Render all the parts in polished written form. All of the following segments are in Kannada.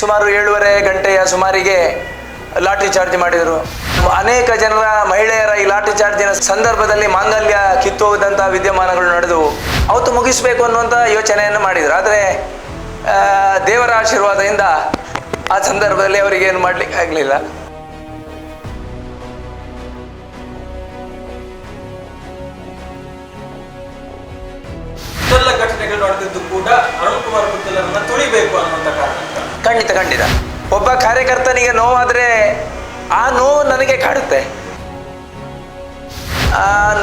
ಸುಮಾರು 7:30 ಗಂಟೆಯ ಸುಮಾರಿಗೆ ಲಾಠಿ ಚಾರ್ಜ್ ಮಾಡಿದರು. ಅನೇಕ ಜನರ ಮಹಿಳೆಯರ ಈ ಲಾಠಿ ಚಾರ್ಜಿನ ಸಂದರ್ಭದಲ್ಲಿ ಮಾಂಗಲ್ಯ ಕಿತ್ತುಹೋದಂಥ ವಿದ್ಯಮಾನಗಳು ನಡೆದವು. ಅವತ್ತು ಮುಗಿಸಬೇಕು ಅನ್ನುವಂಥ ಯೋಚನೆಯನ್ನು ಮಾಡಿದರು. ಆದರೆ ದೇವರ ಆಶೀರ್ವಾದದಿಂದ ಆ ಸಂದರ್ಭದಲ್ಲಿ ಅವರಿಗೇನು ಮಾಡಲಿಕ್ಕೆ ಆಗಲಿಲ್ಲ. ಎಲ್ಲ ಘಟನೆಗಳು ನಡೆದಿದ್ದು ಕೂಡ ಅರುಣ್ ಕುಮಾರ್ ಪುತ್ತೂರನ್ನ ತುಳಿಬೇಕು ಅನ್ನುವಂಥ ಕಾರಣ. ಖಂಡಿತ ಒಬ್ಬ ಕಾರ್ಯಕರ್ತನಿಗೆ ನೋವಾದರೆ ಆ ನೋವು ನನಗೆ ಕಾಡುತ್ತೆ.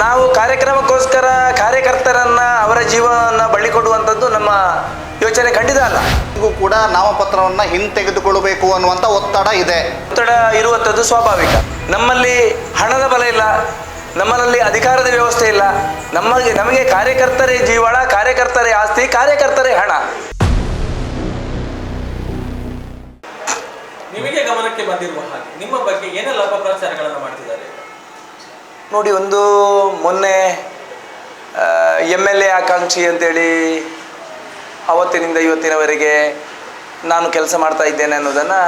ನಾವು ಕಾರ್ಯಕ್ರಮಕ್ಕೋಸ್ಕರ ಕಾರ್ಯಕರ್ತರನ್ನ ಅವರ ಜೀವನವನ್ನು ಬಳ್ಳಿ ಕೊಡುವಂಥದ್ದು ನಮ್ಮ ಯೋಚನೆ ಖಂಡಿತ ಅಲ್ಲ. ಈಗೂ ಕೂಡ ನಾಮಪತ್ರವನ್ನು ಹಿಂತೆಗೆದುಕೊಳ್ಳಬೇಕು ಅನ್ನುವಂಥ ಒತ್ತಡ ಇದೆ. ಒತ್ತಡ ಇರುವಂಥದ್ದು ಸ್ವಾಭಾವಿಕ. ನಮ್ಮಲ್ಲಿ ಹಣದ ಬಲ ಇಲ್ಲ, ನಮ್ಮಲ್ಲಿ ಅಧಿಕಾರದ ವ್ಯವಸ್ಥೆ ಇಲ್ಲ. ನಮಗೆ ಕಾರ್ಯಕರ್ತರೇ ಜೀವಾಳ, ಕಾರ್ಯಕರ್ತರೇ ಆಸ್ತಿ, ಕಾರ್ಯಕರ್ತರೇ ಹಣ. ನಿಮಗೆ ಗಮನಕ್ಕೆ ಬಂದಿರುವ ಹಾಗೆ ನಿಮ್ಮ ಬಗ್ಗೆ ಏನೆಲ್ಲ ಅಪಪ್ರಚಾರಗಳನ್ನು ಮಾಡ್ತಿದ್ದಾರೆ ನೋಡಿ. ಒಂದು ಮೊನ್ನೆ MLA ಆಕಾಂಕ್ಷಿ ಅಂತೇಳಿ ಅವತ್ತಿನಿಂದ ಇವತ್ತಿನವರೆಗೆ ನಾನು ಕೆಲಸ ಮಾಡ್ತಾ ಇದ್ದೇನೆ ಅನ್ನೋದನ್ನು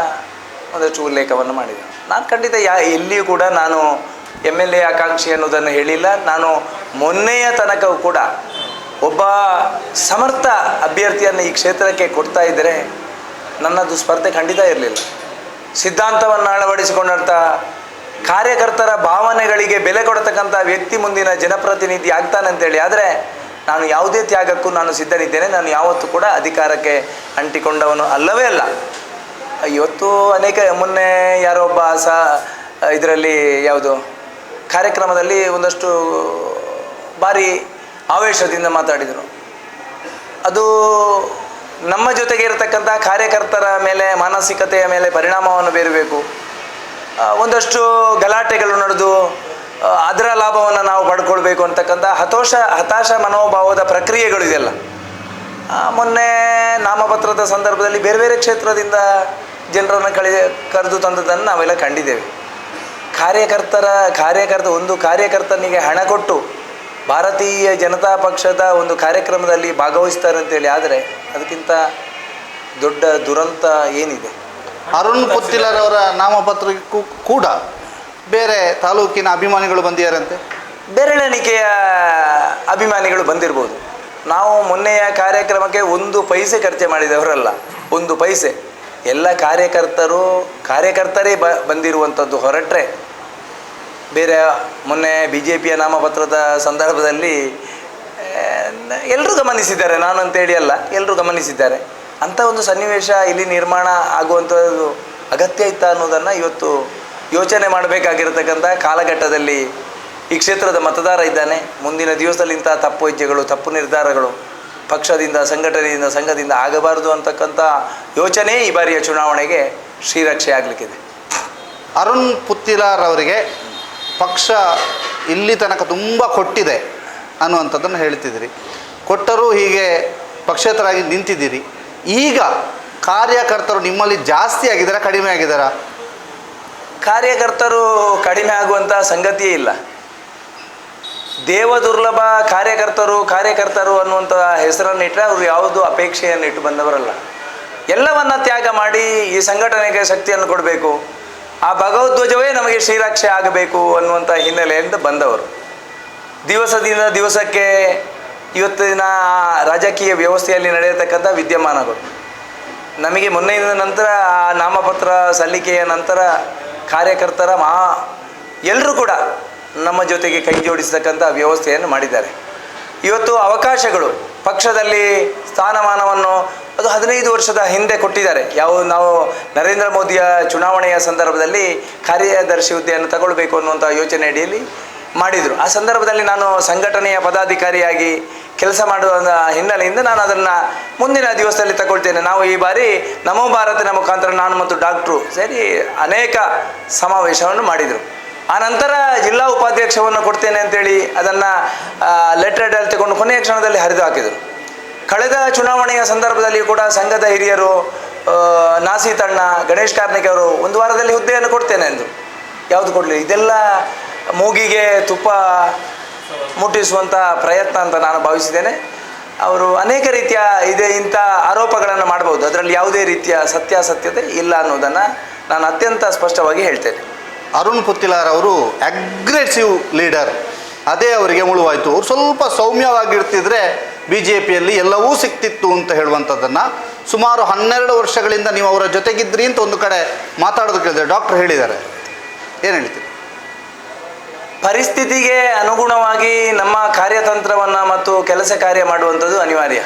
ಒಂದಷ್ಟು ಉಲ್ಲೇಖವನ್ನು ಮಾಡಿದೆ. ನಾನು ಖಂಡಿತ ಎಲ್ಲಿಯೂ ಕೂಡ ನಾನು MLA ಆಕಾಂಕ್ಷಿ ಅನ್ನೋದನ್ನು ಹೇಳಿಲ್ಲ. ನಾನು ಮೊನ್ನೆಯ ತನಕವೂ ಕೂಡ ಒಬ್ಬ ಸಮರ್ಥ ಅಭ್ಯರ್ಥಿಯನ್ನು ಈ ಕ್ಷೇತ್ರಕ್ಕೆ ಕೊಡ್ತಾ ಇದ್ದರೆ ನನ್ನದು ಸ್ಪರ್ಧೆ ಖಂಡಿತ ಇರಲಿಲ್ಲ. ಸಿದ್ಧಾಂತವನ್ನು ಅಳವಡಿಸಿಕೊಂಡಂಥ ಕಾರ್ಯಕರ್ತರ ಭಾವನೆಗಳಿಗೆ ಬೆಲೆ ಕೊಡತಕ್ಕಂಥ ವ್ಯಕ್ತಿ ಮುಂದಿನ ಜನಪ್ರತಿನಿಧಿ ಆಗ್ತಾನಂತೇಳಿ ಆದರೆ ನಾನು ಯಾವುದೇ ತ್ಯಾಗಕ್ಕೂ ನಾನು ಸಿದ್ಧನಿದ್ದೇನೆ. ನಾನು ಯಾವತ್ತೂ ಕೂಡ ಅಧಿಕಾರಕ್ಕೆ ಅಂಟಿಕೊಂಡವನು ಅಲ್ಲವೇ ಅಲ್ಲ. ಇವತ್ತು ಮೊನ್ನೆ ಯಾರೋ ಒಬ್ಬ ಇದರಲ್ಲಿ ಯಾವುದು ಕಾರ್ಯಕ್ರಮದಲ್ಲಿ ಒಂದಷ್ಟು ಭಾರಿ ಆವೇಶದಿಂದ ಮಾತಾಡಿದರು. ಅದು ನಮ್ಮ ಜೊತೆಗೆ ಇರತಕ್ಕಂಥ ಕಾರ್ಯಕರ್ತರ ಮೇಲೆ ಮಾನಸಿಕತೆಯ ಮೇಲೆ ಪರಿಣಾಮವನ್ನು ಬೀರಬೇಕು. ಒಂದಷ್ಟು ಗಲಾಟೆಗಳು ನಡೆದು ಅದರ ಲಾಭವನ್ನು ನಾವು ಪಡ್ಕೊಳ್ಬೇಕು ಅಂತಕ್ಕಂಥ ಹತಾಶ ಮನೋಭಾವದ ಪ್ರಕ್ರಿಯೆಗಳು ಇದೆಲ್ಲ. ಮೊನ್ನೆ ನಾಮಪತ್ರದ ಸಂದರ್ಭದಲ್ಲಿ ಬೇರೆ ಬೇರೆ ಕ್ಷೇತ್ರದಿಂದ ಜನರನ್ನು ಕರೆದು ತಂದದನ್ನು ನಾವೆಲ್ಲ ಕಂಡಿದ್ದೇವೆ. ಒಂದು ಕಾರ್ಯಕರ್ತನಿಗೆ ಹಣ ಕೊಟ್ಟು ಭಾರತೀಯ ಜನತಾ ಪಕ್ಷದ ಒಂದು ಕಾರ್ಯಕ್ರಮದಲ್ಲಿ ಭಾಗವಹಿಸ್ತಾರೆ ಅಂತೇಳಿ ಆದರೆ ಅದಕ್ಕಿಂತ ದೊಡ್ಡ ದುರಂತ ಏನಿದೆ? ಅರುಣ್ ಪುತ್ತಿಲರವರ ನಾಮಪತ್ರಕ್ಕೂ ಕೂಡ ಬೇರೆ ತಾಲೂಕಿನ ಅಭಿಮಾನಿಗಳು ಬಂದಿದ್ದಾರಂತೆ. ಬೆರಳೆಣಿಕೆಯ ಅಭಿಮಾನಿಗಳು ಬಂದಿರ್ಬೋದು. ನಾವು ಮೊನ್ನೆಯ ಕಾರ್ಯಕ್ರಮಕ್ಕೆ 1 ಪೈಸೆ ಖರ್ಚು ಮಾಡಿದವರಲ್ಲ. 1 ಪೈಸೆ ಎಲ್ಲ ಕಾರ್ಯಕರ್ತರೇ ಬಂದಿರುವಂಥದ್ದು ಹೊರಟ್ರೆ ಬೇರೆ ಮೊನ್ನೆ BJPಯ ನಾಮಪತ್ರದ ಸಂದರ್ಭದಲ್ಲಿ ಎಲ್ಲರೂ ಗಮನಿಸಿದ್ದಾರೆ. ನಾನು ಅಂತೇಳಿ ಅಲ್ಲ, ಎಲ್ಲರೂ ಗಮನಿಸಿದ್ದಾರೆ. ಅಂಥ ಒಂದು ಸನ್ನಿವೇಶ ಇಲ್ಲಿ ನಿರ್ಮಾಣ ಆಗುವಂಥದ್ದು ಅಗತ್ಯ ಇತ್ತ ಅನ್ನೋದನ್ನು ಇವತ್ತು ಯೋಚನೆ ಮಾಡಬೇಕಾಗಿರತಕ್ಕಂಥ ಕಾಲಘಟ್ಟದಲ್ಲಿ ಈ ಕ್ಷೇತ್ರದ ಮತದಾರ ಇದ್ದಾನೆ. ಮುಂದಿನ ದಿವಸದಲ್ಲಿ ಇಂಥ ತಪ್ಪು ಹೆಜ್ಜೆಗಳು, ತಪ್ಪು ನಿರ್ಧಾರಗಳು ಪಕ್ಷದಿಂದ, ಸಂಘಟನೆಯಿಂದ, ಸಂಘದಿಂದ ಆಗಬಾರದು ಅಂತಕ್ಕಂಥ ಯೋಚನೆ ಈ ಬಾರಿಯ ಚುನಾವಣೆಗೆ ಶ್ರೀರಕ್ಷೆ ಆಗಲಿಕ್ಕಿದೆ. ಅರುಣ್ ಪುತ್ತಿಲರವರಿಗೆ ಪಕ್ಷ ಇಲ್ಲಿ ತನಕ ತುಂಬ ಕೊಟ್ಟಿದೆ ಅನ್ನುವಂಥದ್ದನ್ನು ಹೇಳ್ತಿದ್ದೀರಿ. ಕೊಟ್ಟರೂ ಹೀಗೆ ಪಕ್ಷೇತರಾಗಿ ನಿಂತಿದ್ದೀರಿ. ಈಗ ಕಾರ್ಯಕರ್ತರು ನಿಮ್ಮಲ್ಲಿ ಜಾಸ್ತಿ ಆಗಿದ್ದಾರಾ, ಕಡಿಮೆ ಆಗಿದ್ದಾರಾ? ಕಾರ್ಯಕರ್ತರು ಕಡಿಮೆ ಆಗುವಂಥ ಸಂಗತಿಯೇ ಇಲ್ಲ. ದೇವದುರ್ಲಭ ಕಾರ್ಯಕರ್ತರು ಅನ್ನುವಂಥ ಹೆಸರನ್ನು ಇಟ್ಟರೆ ಅವರು ಯಾವುದೂ ಅಪೇಕ್ಷೆಯನ್ನು ಇಟ್ಟು ಬಂದವರಲ್ಲ. ಎಲ್ಲವನ್ನ ತ್ಯಾಗ ಮಾಡಿ ಈ ಸಂಘಟನೆಗೆ ಶಕ್ತಿಯನ್ನು ಕೊಡಬೇಕು, ಆ ಭಗವಧ್ವಜವೇ ನಮಗೆ ಶ್ರೀರಕ್ಷೆ ಆಗಬೇಕು ಅನ್ನುವಂಥ ಹಿನ್ನೆಲೆಯಿಂದ ಬಂದವರು. ದಿವಸದಿಂದ ದಿವಸಕ್ಕೆ ಇವತ್ತಿನ ರಾಜಕೀಯ ವ್ಯವಸ್ಥೆಯಲ್ಲಿ ನಡೆಯತಕ್ಕಂಥ ವಿದ್ಯಮಾನಗಳು ನಮಗೆ ಮೊನ್ನೆಯಿಂದ ನಂತರ ಆ ನಾಮಪತ್ರ ಸಲ್ಲಿಕೆಯ ನಂತರ ಕಾರ್ಯಕರ್ತರ ಎಲ್ಲರೂ ಕೂಡ ನಮ್ಮ ಜೊತೆಗೆ ಕೈ ಜೋಡಿಸತಕ್ಕಂಥ ವ್ಯವಸ್ಥೆಯನ್ನು ಮಾಡಿದ್ದಾರೆ. ಇವತ್ತು ಅವಕಾಶಗಳು ಪಕ್ಷದಲ್ಲಿ ಸ್ಥಾನಮಾನವನ್ನು ಅದು 15 ವರ್ಷದ ಹಿಂದೆ ಕೊಟ್ಟಿದ್ದಾರೆ. ನಾವು ನರೇಂದ್ರ ಮೋದಿಯ ಚುನಾವಣೆಯ ಸಂದರ್ಭದಲ್ಲಿ ಕಾರ್ಯದರ್ಶಿ ಹುದ್ದೆಯನ್ನು ತಗೊಳ್ಬೇಕು ಅನ್ನುವಂಥ ಯೋಚನೆ ಅಡಿಯಲ್ಲಿ ಮಾಡಿದರು. ಆ ಸಂದರ್ಭದಲ್ಲಿ ನಾನು ಸಂಘಟನೆಯ ಪದಾಧಿಕಾರಿಯಾಗಿ ಕೆಲಸ ಮಾಡುವ ಹಿನ್ನೆಲೆಯಿಂದ ನಾನು ಅದನ್ನು ಮುಂದಿನ ದಿವಸದಲ್ಲಿ ತಗೊಳ್ತೇನೆ. ನಾವು ಈ ಬಾರಿ ನಮೋ ಭಾರತಿನ ಮುಖಾಂತರ ನಾನು ಮತ್ತು ಡಾಕ್ಟ್ರು ಸೇರಿ ಅನೇಕ ಸಮಾವೇಶವನ್ನು ಮಾಡಿದರು. ಆ ನಂತರ ಜಿಲ್ಲಾ ಉಪಾಧ್ಯಕ್ಷವನ್ನು ಕೊಡ್ತೇನೆ ಅಂತೇಳಿ ಅದನ್ನು ಲೆಟರ್ ತಗೊಂಡು ಕೊನೆಯ ಕ್ಷಣದಲ್ಲಿ ಹರಿದು ಹಾಕಿದರು. ಕಳೆದ ಚುನಾವಣೆಯ ಸಂದರ್ಭದಲ್ಲಿ ಕೂಡ ಸಂಘದ ಹಿರಿಯರು ನಾಸೀತಣ್ಣ, ಗಣೇಶ್ ಕಾರ್ಣಿಕ್ ಅವರು 1 ವಾರದಲ್ಲಿ ಹುದ್ದೆಯನ್ನು ಕೊಡ್ತೇನೆ ಎಂದು ಯಾವುದು ಕೊಡಲಿ. ಇದೆಲ್ಲ ಮೂಗಿಗೆ ತುಪ್ಪ ಮುಟ್ಟಿಸುವಂಥ ಪ್ರಯತ್ನ ಅಂತ ನಾನು ಭಾವಿಸಿದ್ದೇನೆ. ಅವರು ಅನೇಕ ರೀತಿಯ ಇಂಥ ಆರೋಪಗಳನ್ನು ಮಾಡ್ಬೋದು. ಅದರಲ್ಲಿ ಯಾವುದೇ ರೀತಿಯ ಸತ್ಯಾಸತ್ಯತೆ ಇಲ್ಲ ಅನ್ನೋದನ್ನು ನಾನು ಅತ್ಯಂತ ಸ್ಪಷ್ಟವಾಗಿ ಹೇಳ್ತೇನೆ. ಅರುಣ್ ಪುತ್ತಿಲಾರ್ ಅವರು ಅಗ್ರೆಸಿವ್ ಲೀಡರ್, ಅದೇ ಅವರಿಗೆ ಮುಳುವಾಯಿತು. ಅವ್ರು ಸ್ವಲ್ಪ ಸೌಮ್ಯವಾಗಿರ್ತಿದ್ರೆ ಬಿ ಜೆ ಪಿಯಲ್ಲಿ ಎಲ್ಲವೂ ಸಿಕ್ತಿತ್ತು ಅಂತ ಹೇಳುವಂಥದ್ದನ್ನು ಸುಮಾರು 12 ವರ್ಷಗಳಿಂದ ನೀವು ಅವರ ಜೊತೆಗಿದ್ರಿ ಅಂತ ಒಂದು ಕಡೆ ಮಾತಾಡೋದು ಕೇಳಿದ್ರೆ ಡಾಕ್ಟರ್ ಹೇಳಿದ್ದಾರೆ. ಏನು ಹೇಳ್ತೀರಿ? ಪರಿಸ್ಥಿತಿಗೆ ಅನುಗುಣವಾಗಿ ನಮ್ಮ ಕಾರ್ಯತಂತ್ರವನ್ನು ಮತ್ತು ಕೆಲಸ ಕಾರ್ಯ ಮಾಡುವಂಥದ್ದು ಅನಿವಾರ್ಯ.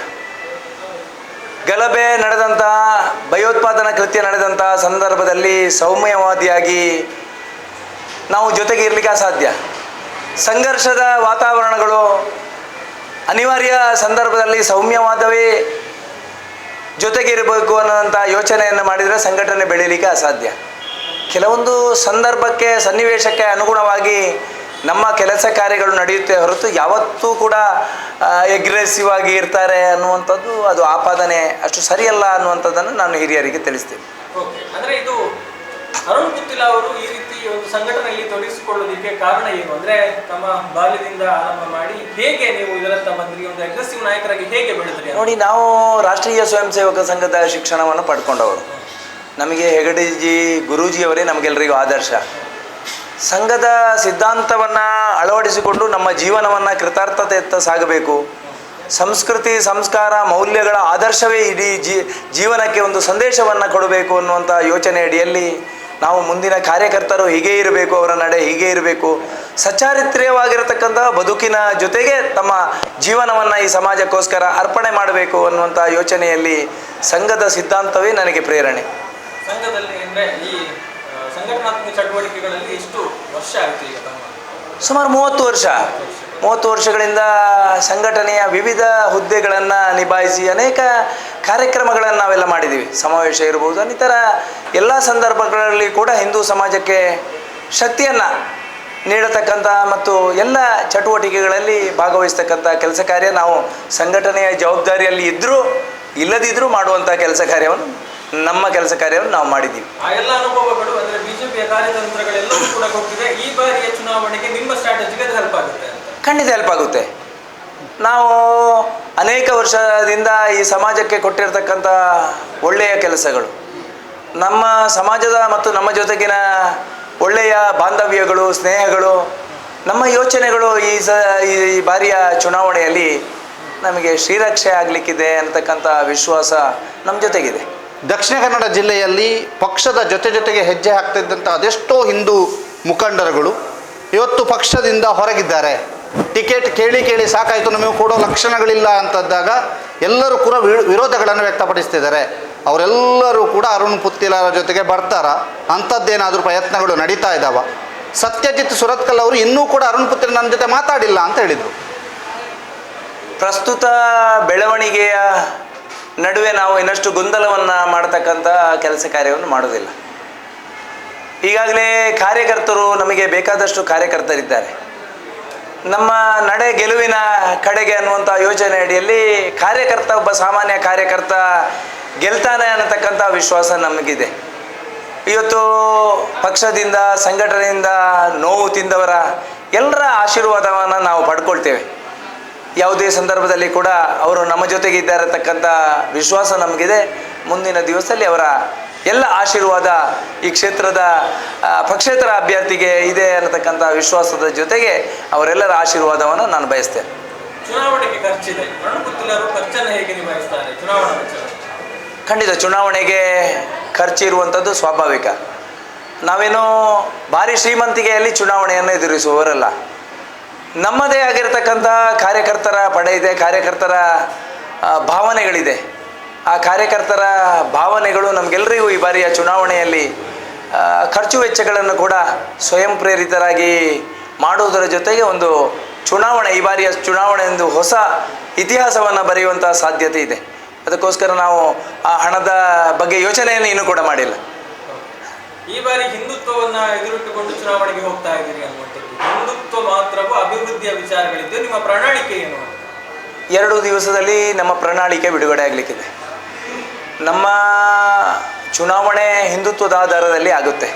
ಗಲಭೆ ನಡೆದಂತಹ, ಭಯೋತ್ಪಾದನಾ ಕೃತ್ಯ ನಡೆದಂತಹ ಸಂದರ್ಭದಲ್ಲಿ ಸೌಮ್ಯವಾದಿಯಾಗಿ ನಾವು ಜೊತೆಗೆ ಇರಲಿಕ್ಕೆ ಅಸಾಧ್ಯ. ಸಂಘರ್ಷದ ವಾತಾವರಣಗಳು ಅನಿವಾರ್ಯ ಸಂದರ್ಭದಲ್ಲಿ ಸೌಮ್ಯವಾದವೇ ಜೊತೆಗಿರಬೇಕು ಅನ್ನೋಂಥ ಯೋಚನೆಯನ್ನು ಮಾಡಿದರೆ ಸಂಘಟನೆ ಬೆಳೀಲಿಕ್ಕೆ ಅಸಾಧ್ಯ. ಕೆಲವೊಂದು ಸಂದರ್ಭಕ್ಕೆ, ಸನ್ನಿವೇಶಕ್ಕೆ ಅನುಗುಣವಾಗಿ ನಮ್ಮ ಕೆಲಸ ಕಾರ್ಯಗಳು ನಡೆಯುತ್ತೆ ಹೊರತು ಯಾವತ್ತೂ ಕೂಡ ಎಗ್ರೆಸಿವ್ ಆಗಿ ಇರ್ತಾರೆ ಅನ್ನುವಂಥದ್ದು ಅದು ಆಪಾದನೆ ಅಷ್ಟು ಸರಿಯಲ್ಲ ಅನ್ನುವಂಥದ್ದನ್ನು ನಾನು ಹಿರಿಯರಿಗೆ ತಿಳಿಸ್ತೀನಿ. ಓಕೆ, ಅಂದರೆ ಇದು ಅರುಣ್ ಪುತ್ತಿಲಾರ್ ಅವರು ಈ ರೀತಿ ಒಂದು ಸಂಘಟನೆಯಲ್ಲಿ ತೊಡಗಿಸಿಕೊಳ್ಳೋದಕ್ಕೆ ಕಾರಣ ಏನು? ಅಂದರೆ ತಮ್ಮ ಬಾಲ್ಯದಿಂದ ಆರಂಭ ಮಾಡಿ ಹೇಗೆ ನೀವು ಇದರತ್ತ ಬಂದ್ರಿ, ಒಂದು ಅಗ್ರೆಸಿವ್ ನಾಯಕರಾಗಿ ಹೇಗೆ ಬೆಳೆದ್ರಿ? ನೋಡಿ, ನಾವು ರಾಷ್ಟ್ರೀಯ ಸ್ವಯಂ ಸೇವಕ ಸಂಘದ ಶಿಕ್ಷಣವನ್ನು ಪಡ್ಕೊಂಡವರು. ನಮಗೆ ಹೆಗಡೆಜಿ ಗುರೂಜಿಯವರೇ ನಮಗೆಲ್ಲರಿಗೂ ಆದರ್ಶ. ಸಂಘದ ಸಿದ್ಧಾಂತವನ್ನು ಅಳವಡಿಸಿಕೊಂಡು ನಮ್ಮ ಜೀವನವನ್ನು ಕೃತಾರ್ಥತೆಯತ್ತ ಸಾಗಬೇಕು. ಸಂಸ್ಕೃತಿ, ಸಂಸ್ಕಾರ, ಮೌಲ್ಯಗಳ ಆದರ್ಶವೇ ಇಡೀ ಜೀವನಕ್ಕೆ ಒಂದು ಸಂದೇಶವನ್ನು ಕೊಡಬೇಕು ಅನ್ನುವಂಥ ಯೋಚನೆ ಅಡಿಯಲ್ಲಿ ನಾವು ಮುಂದಿನ ಕಾರ್ಯಕರ್ತರು ಹೀಗೇ ಇರಬೇಕು, ಅವರ ನಡೆ ಹೀಗೇ ಇರಬೇಕು, ಸಚ್ಚಾರಿತ್ರ್ಯವಾಗಿರತಕ್ಕಂಥ ಬದುಕಿನ ಜೊತೆಗೆ ತಮ್ಮ ಜೀವನವನ್ನು ಈ ಸಮಾಜಕ್ಕೋಸ್ಕರ ಅರ್ಪಣೆ ಮಾಡಬೇಕು ಅನ್ನುವಂಥ ಯೋಚನೆಯಲ್ಲಿ ಸಂಘದ ಸಿದ್ಧಾಂತವೇ ನನಗೆ ಪ್ರೇರಣೆ. ಸಂಘದಲ್ಲಿ ಅಂದರೆ ಈ ಸಂಘಟನಾತ್ಮಕ ಚಟುವಟಿಕೆಗಳಲ್ಲಿ ಎಷ್ಟು ವರ್ಷ ಆಯಿತು ಈಗ ತಮ್ಮ? ಸುಮಾರು 30 ವರ್ಷಗಳಿಂದ ಸಂಘಟನೆಯ ವಿವಿಧ ಹುದ್ದೆಗಳನ್ನು ನಿಭಾಯಿಸಿ ಅನೇಕ ಕಾರ್ಯಕ್ರಮಗಳನ್ನು ನಾವೆಲ್ಲ ಮಾಡಿದ್ದೀವಿ. ಸಮಾವೇಶ ಇರ್ಬೋದು, ಇನ್ನಿತರ ಎಲ್ಲ ಸಂದರ್ಭಗಳಲ್ಲಿ ಕೂಡ ಹಿಂದೂ ಸಮಾಜಕ್ಕೆ ಶಕ್ತಿಯನ್ನು ನೀಡತಕ್ಕಂಥ ಮತ್ತು ಎಲ್ಲ ಚಟುವಟಿಕೆಗಳಲ್ಲಿ ಭಾಗವಹಿಸ್ತಕ್ಕಂಥ ಕೆಲಸ ಕಾರ್ಯ ನಾವು ಸಂಘಟನೆಯ ಜವಾಬ್ದಾರಿಯಲ್ಲಿ ಇದ್ದರೂ ಇಲ್ಲದಿದ್ದರೂ ಮಾಡುವಂಥ ಕೆಲಸ ಕಾರ್ಯವನ್ನು, ನಮ್ಮ ಕೆಲಸ ಕಾರ್ಯವನ್ನು ನಾವು ಮಾಡಿದ್ದೀವಿ. ಆ ಎಲ್ಲ ಅನುಭವಗಳು ಅಂದರೆ ಬಿಜೆಪಿಯ ಕಾರ್ಯತಂತ್ರಗಳೆಲ್ಲವೂ ಕೂಡ ಕೊಟ್ಟಿದೆ. ಈ ಬಾರಿಯ ಚುನಾವಣೆಗೆ ನಿಮ್ಮ ಸ್ಟ್ರಾಟಜಿಗೆ ಅದು ಹೆಲ್ಪ್ ಆಗುತ್ತೆ? ಖಂಡಿತ ಹೆಲ್ಪ್ ಆಗುತ್ತೆ. ನಾವು ಅನೇಕ ವರ್ಷದಿಂದ ಈ ಸಮಾಜಕ್ಕೆ ಕೊಟ್ಟಿರ್ತಕ್ಕಂಥ ಒಳ್ಳೆಯ ಕೆಲಸಗಳು, ನಮ್ಮ ಸಮಾಜದ ಮತ್ತು ನಮ್ಮ ಜೊತೆಗಿನ ಒಳ್ಳೆಯ ಬಾಂಧವ್ಯಗಳು, ಸ್ನೇಹಗಳು, ನಮ್ಮ ಯೋಚನೆಗಳು ಈ ಬಾರಿಯ ಚುನಾವಣೆಯಲ್ಲಿ ನಮಗೆ ಶ್ರೀರಕ್ಷೆ ಆಗಲಿಕ್ಕಿದೆ ಅಂತಕ್ಕಂಥ ವಿಶ್ವಾಸ ನಮ್ಮ ಜೊತೆಗಿದೆ. ದಕ್ಷಿಣ ಕನ್ನಡ ಜಿಲ್ಲೆಯಲ್ಲಿ ಪಕ್ಷದ ಜೊತೆಗೆ ಹೆಜ್ಜೆ ಹಾಕ್ತಿದ್ದಂಥ ಅದೆಷ್ಟೋ ಹಿಂದೂ ಮುಖಂಡರುಗಳು ಇವತ್ತು ಪಕ್ಷದಿಂದ ಹೊರಗಿದ್ದಾರೆ. ಟಿಕೆಟ್ ಕೇಳಿ ಸಾಕಾಯಿತು, ನಮಗೆ ಕೊಡೋ ಲಕ್ಷಣಗಳಿಲ್ಲ ಅಂತಂದಾಗ ಎಲ್ಲರೂ ಕೂಡ ವಿರೋಧಗಳನ್ನು ವ್ಯಕ್ತಪಡಿಸ್ತಿದ್ದಾರೆ. ಅವರೆಲ್ಲರೂ ಕೂಡ ಅರುಣ್ ಪುತ್ತಿಲಾರ ಜೊತೆಗೆ ಬರ್ತಾರ? ಅಂಥದ್ದೇನಾದರೂ ಪ್ರಯತ್ನಗಳು ನಡೀತಾ ಇದ್ದಾವ? ಸತ್ಯಜಿತ್ ಸುರತ್ಕಲ್ ಅವರು ಇನ್ನೂ ಕೂಡ ಅರುಣ್ ಪುತ್ತಿಲಾರ್ ನನ್ನ ಜೊತೆ ಮಾತಾಡಿಲ್ಲ ಅಂತ ಹೇಳಿದರು. ಪ್ರಸ್ತುತ ಬೆಳವಣಿಗೆಯ ನಡುವೆ ನಾವು ಇನ್ನಷ್ಟು ಗೊಂದಲವನ್ನು ಮಾಡತಕ್ಕಂಥ ಕೆಲಸ ಕಾರ್ಯವನ್ನು ಮಾಡೋದಿಲ್ಲ. ಈಗಾಗಲೇ ಕಾರ್ಯಕರ್ತರು, ನಮಗೆ ಬೇಕಾದಷ್ಟು ಕಾರ್ಯಕರ್ತರಿದ್ದಾರೆ. ನಮ್ಮ ನಡೆ ಗೆಲುವಿನ ಕಡೆಗೆ ಅನ್ನುವಂಥ ಯೋಚನೆ ಅಡಿಯಲ್ಲಿ ಕಾರ್ಯಕರ್ತ, ಒಬ್ಬ ಸಾಮಾನ್ಯ ಕಾರ್ಯಕರ್ತ ಗೆಲ್ತಾನೆ ಅನ್ನತಕ್ಕಂಥ ವಿಶ್ವಾಸ ನಮಗಿದೆ. ಇವತ್ತು ಪಕ್ಷದಿಂದ, ಸಂಘಟನೆಯಿಂದ ನೋವು ತಿಂದವರ ಎಲ್ಲರ ಆಶೀರ್ವಾದವನ್ನು ನಾವು ಪಡ್ಕೊಳ್ತೇವೆ. ಯಾವುದೇ ಸಂದರ್ಭದಲ್ಲಿ ಕೂಡ ಅವರು ನಮ್ಮ ಜೊತೆಗೆ ಇದ್ದಾರತಕ್ಕಂಥ ವಿಶ್ವಾಸ ನಮಗಿದೆ. ಮುಂದಿನ ದಿವಸದಲ್ಲಿ ಅವರ ಎಲ್ಲ ಆಶೀರ್ವಾದ ಈ ಕ್ಷೇತ್ರದ ಪಕ್ಷೇತರ ಅಭ್ಯರ್ಥಿಗೆ ಇದೆ ಅನ್ನತಕ್ಕಂಥ ವಿಶ್ವಾಸದ ಜೊತೆಗೆ ಅವರೆಲ್ಲರ ಆಶೀರ್ವಾದವನ್ನು ನಾನು ಬಯಸ್ತೇನೆ. ಚುನಾವಣೆಗೆ ಖರ್ಚಿದೆ, ಅರುಣ್ ಪುತ್ತಿಲಾರ್ ಖರ್ಚನ್ನು ಹೇಗೆ ನಿಭಾಯಿಸ್ತಾರೆ? ಚುನಾವಣಾ ವೆಚ್ಚ ಖಂಡಿತ ಚುನಾವಣೆಗೆ ಖರ್ಚಿರುವಂಥದ್ದು ಸ್ವಾಭಾವಿಕ. ನಾವೇನೋ ಭಾರಿ ಶ್ರೀಮಂತಿಕೆಯಲ್ಲಿ ಚುನಾವಣೆಯನ್ನು ಎದುರಿಸುವವರಲ್ಲ. ನಮ್ಮದೇ ಆಗಿರತಕ್ಕಂಥ ಕಾರ್ಯಕರ್ತರ ಪಡೆ ಇದೆ, ಕಾರ್ಯಕರ್ತರ ಭಾವನೆಗಳಿದೆ. ಆ ಕಾರ್ಯಕರ್ತರ ಭಾವನೆಗಳು ನಮಗೆಲ್ಲರಿಗೂ ಈ ಬಾರಿಯ ಚುನಾವಣೆಯಲ್ಲಿ ಖರ್ಚು ವೆಚ್ಚಗಳನ್ನು ಕೂಡ ಸ್ವಯಂ ಪ್ರೇರಿತರಾಗಿ ಮಾಡುವುದರ ಜೊತೆಗೆ ಒಂದು ಚುನಾವಣೆ, ಈ ಬಾರಿಯ ಚುನಾವಣೆ ಒಂದು ಹೊಸ ಇತಿಹಾಸವನ್ನು ಬರೆಯುವಂಥ ಸಾಧ್ಯತೆ ಇದೆ. ಅದಕ್ಕೋಸ್ಕರ ನಾವು ಆ ಹಣದ ಬಗ್ಗೆ ಯೋಚನೆಯನ್ನು ಇನ್ನೂ ಕೂಡ ಮಾಡಿಲ್ಲ. ಈ ಬಾರಿ ಹಿಂದುತ್ವವನ್ನು ಎದುರಿಟ್ಟುಕೊಂಡು ಚುನಾವಣೆಗೆ ಹೋಗ್ತಾ ಇದ್ದೀರಿ ಅನ್ನುವಂಥದ್ದು. ಹಿಂದುತ್ವ ಮಾತ್ರವೂ ಅಭಿವೃದ್ಧಿಯ ವಿಚಾರಗಳಿದ್ದು ನಿಮ್ಮ ಪ್ರಣಾಳಿಕೆ ಏನು? 2 ದಿವಸದಲ್ಲಿ ನಮ್ಮ ಪ್ರಣಾಳಿಕೆ ಬಿಡುಗಡೆ ಆಗಲಿಕ್ಕಿದೆ. ನಮ್ಮ ಚುನಾವಣೆ ಹಿಂದುತ್ವದ ಆಧಾರದಲ್ಲಿ ಆಗುತ್ತೆ.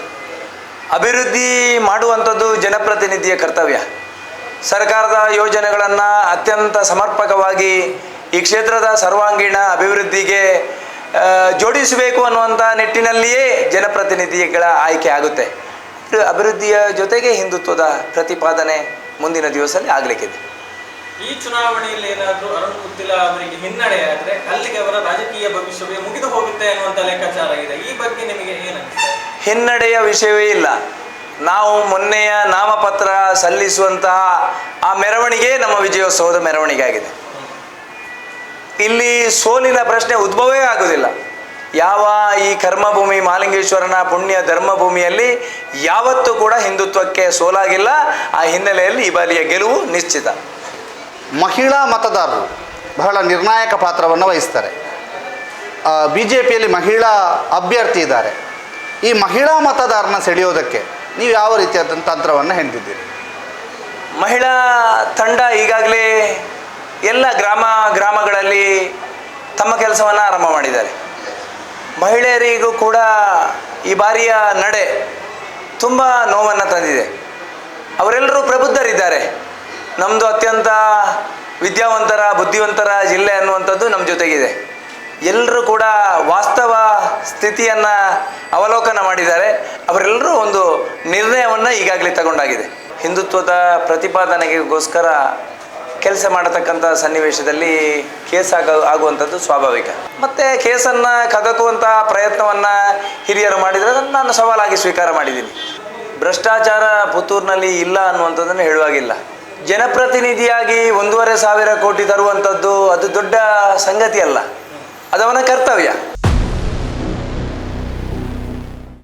ಅಭಿವೃದ್ಧಿ ಮಾಡುವಂಥದ್ದು ಜನಪ್ರತಿನಿಧಿಯ ಕರ್ತವ್ಯ. ಸರ್ಕಾರದ ಯೋಜನೆಗಳನ್ನು ಅತ್ಯಂತ ಸಮರ್ಪಕವಾಗಿ ಈ ಕ್ಷೇತ್ರದ ಸರ್ವಾಂಗೀಣ ಅಭಿವೃದ್ಧಿಗೆ ಜೋಡಿಸಬೇಕು ಅನ್ನುವಂಥ ನಿಟ್ಟಿನಲ್ಲಿಯೇ ಜನಪ್ರತಿನಿಧಿಗಳ ಆಯ್ಕೆ ಆಗುತ್ತೆ. ಅಭಿವೃದ್ಧಿಯ ಜೊತೆಗೆ ಹಿಂದುತ್ವದ ಪ್ರತಿಪಾದನೆ ಮುಂದಿನ ದಿವಸದಲ್ಲಿ ಆಗಲಿಕ್ಕಿದೆ. ಈ ಚುನಾವಣೆಯಲ್ಲಿ ಏನಾದರೂ ಅರುಣ್ ಪುತ್ತಿಲ ಅವರಿಗೆ ಹಿನ್ನಡೆ ಆದರೆ ಅಲ್ಲಿಗೆ ಅವರ ರಾಜಕೀಯ ಭವಿಷ್ಯವೇ ಮುಗಿದು ಹೋಗುತ್ತೆ ಅನ್ನುವಂಥ ಲೆಕ್ಕಾಚಾರ ಇದೆ. ಈ ಬಗ್ಗೆ ನಿಮಗೆ ಏನಿಸುತ್ತೆ? ಹಿನ್ನಡೆಯ ವಿಷಯವೇ ಇಲ್ಲ. ನಾವು ಮೊನ್ನೆಯ ನಾಮಪತ್ರ ಸಲ್ಲಿಸುವಂತಹ ಆ ಮೆರವಣಿಗೆ ನಮ್ಮ ವಿಜಯೋತ್ಸವದ ಮೆರವಣಿಗೆ ಆಗಿದೆ. ಇಲ್ಲಿ ಸೋಲಿನ ಪ್ರಶ್ನೆ ಉದ್ಭವವೇ ಆಗುವುದಿಲ್ಲ. ಯಾವ ಈ ಕರ್ಮಭೂಮಿ ಮಹಾಲಿಂಗೇಶ್ವರನ ಪುಣ್ಯ ಧರ್ಮಭೂಮಿಯಲ್ಲಿ ಯಾವತ್ತೂ ಕೂಡ ಹಿಂದುತ್ವಕ್ಕೆ ಸೋಲಾಗಿಲ್ಲ. ಆ ಹಿನ್ನೆಲೆಯಲ್ಲಿ ಈ ಬಾರಿಯ ಗೆಲುವು ನಿಶ್ಚಿತ. ಮಹಿಳಾ ಮತದಾರರು ಬಹಳ ನಿರ್ಣಾಯಕ ಪಾತ್ರವನ್ನು ವಹಿಸ್ತಾರೆ. BJPಯಲ್ಲಿ ಮಹಿಳಾ ಅಭ್ಯರ್ಥಿ ಇದ್ದಾರೆ. ಈ ಮಹಿಳಾ ಮತದಾರನ ಸೆಳೆಯೋದಕ್ಕೆ ನೀವು ಯಾವ ರೀತಿಯಾದ ತಂತ್ರವನ್ನು ಹೆಣೆದಿದ್ದೀರಿ? ಮಹಿಳಾ ತಂಡ ಈಗಾಗಲೇ ಎಲ್ಲ ಗ್ರಾಮಗಳಲ್ಲಿ ತಮ್ಮ ಕೆಲಸವನ್ನು ಆರಂಭ ಮಾಡಿದ್ದಾರೆ. ಮಹಿಳೆಯರಿಗೂ ಕೂಡ ಈ ಬಾರಿಯ ನಡೆ ತುಂಬ ನೋವನ್ನು ತಂದಿದೆ. ಅವರೆಲ್ಲರೂ ಪ್ರಬುದ್ಧರಿದ್ದಾರೆ. ನಮ್ಮದು ಅತ್ಯಂತ ವಿದ್ಯಾವಂತರ ಬುದ್ಧಿವಂತರ ಜಿಲ್ಲೆ ಅನ್ನುವಂಥದ್ದು ನಮ್ಮ ಜೊತೆಗಿದೆ. ಎಲ್ಲರೂ ಕೂಡ ವಾಸ್ತವ ಸ್ಥಿತಿಯನ್ನು ಅವಲೋಕನ ಮಾಡಿದ್ದಾರೆ. ಅವರೆಲ್ಲರೂ ಒಂದು ನಿರ್ಣಯವನ್ನು ಈಗಾಗಲೇ ತಗೊಂಡಾಗಿದೆ. ಹಿಂದುತ್ವದ ಪ್ರತಿಪಾದನೆಗೋಸ್ಕರ ಕೆಲಸ ಮಾಡತಕ್ಕಂಥ ಸನ್ನಿವೇಶದಲ್ಲಿ ಕೇಸ್ ಆಗುವಂಥದ್ದು ಸ್ವಾಭಾವಿಕ. ಮತ್ತು ಕೇಸನ್ನು ಕದಕುವಂಥ ಪ್ರಯತ್ನವನ್ನು ಹಿರಿಯರು ಮಾಡಿದರೆ ಅದನ್ನು ನಾನು ಸವಾಲಾಗಿ ಸ್ವೀಕಾರ ಮಾಡಿದ್ದೀನಿ. ಭ್ರಷ್ಟಾಚಾರ ಪುತ್ತೂರಿನಲ್ಲಿ ಇಲ್ಲ ಅನ್ನುವಂಥದ್ದನ್ನು ಹೇಳುವಾಗಿಲ್ಲ. ಜನಪ್ರತಿನಿಧಿಯಾಗಿ 1,500 ಕೋಟಿ ತರುವಂಥದ್ದು ಅದು ದೊಡ್ಡ ಸಂಗತಿ ಅಲ್ಲ. ಅದು ಅವನ ಕರ್ತವ್ಯ.